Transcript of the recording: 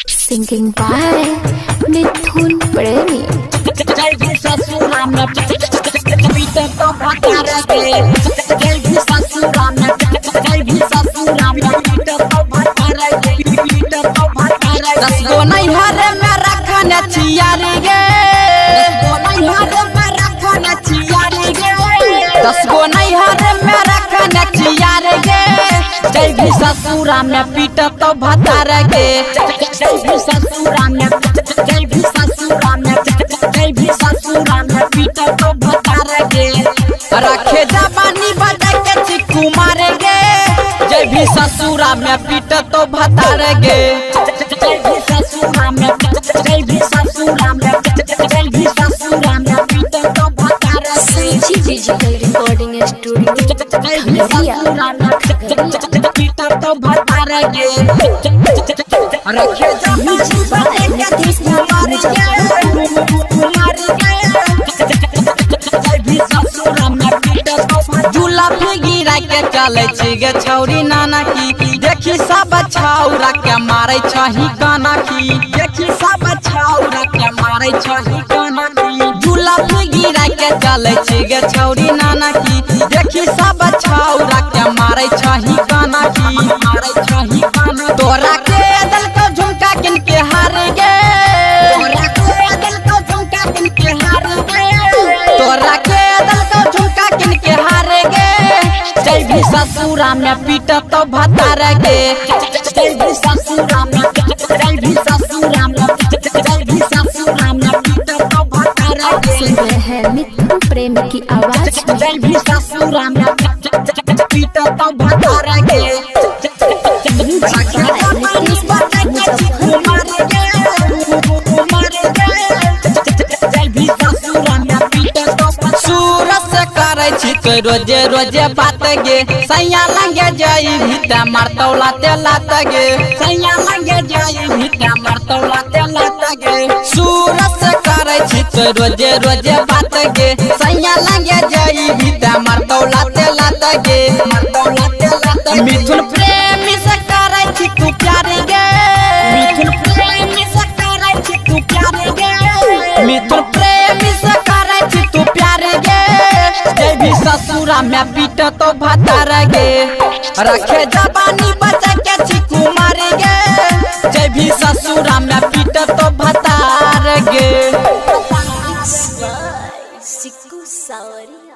Singing by Mithun Premi. जय भी ससुरा में पीटे तो भतार गे। जय भी ससुरा में जय भी ससुरा में पीटे तो भतार गे। पीटे तो भतार गे। 10 गो नैहर में रखने चियार गे। 10 गो नैहर में रखने चियार गे। 10 गो नैहर में रखने चियार गे। जय भी ससुरा में पीटे तो भतार गे। जय भी ससुरा में जय भी ससुरा में जय भी ससुरा में पीटे तो भतार गे। रखे जवानी बजा के चिक्कू मारेंगे। जय भी ससुरा में पीटे तो भतार गे। जय भी ससुरा में जय भी ससुरा में जय भी ससुरा में पीटे तो भतार गे। Digital Recording Studio. जय भी ससुरा में पीटे तो भतार गे। रखे जवानी बजा के चिक्कू चले गे छौरी नाना की। देखी सब छौरा के मारे छही काना की। देखी सब छौरा के मारे छही काना की। झूला पे गिरा के चले गे छौरी नाना की। देखी सब छौरा के मारे छही काना की। मारे छही काना। तोरा के दल को झुमका किन के हार गे। तोरा के दल को झुमका किन के हार गे। तोरा के दल को झुमका किन के हार गे। जय भी ससुरा में पीटे तो भतार गे। जय भी ससुरा में जय भी ससुरा में जय भी ससुरा में पीटे तो भतार गे। सुन रहे हैं मिथुन प्रेमी की आवाज में। जय भी ससुरा में पीटे तो भतार गे। रोजे रोजे बात गे। सैया लंगे जाई भीता मारतौला ते लात गे। सैया लंगे जाई भीता मारतौला ते लात गे। सूरत से करे छी तो रोजे रोजे बात गे। सैया लंगे जाई भीता मारतौला ते लात गे। मारतौला ते लात गे। मिथुन प्रेमी से करे छी तू प्यार गे। मिथुन प्रेमी से करे छी तू प्यार गे। मिथुन प्रेमी से करे छी तू प्यार गे। जय भी ससुरा में पीटे तो भतार गे। रखे जवानी बचा के चिक्कू मारे गे। जय भी ससुरा में पीटे तो भतार गे। Siku Sawaria.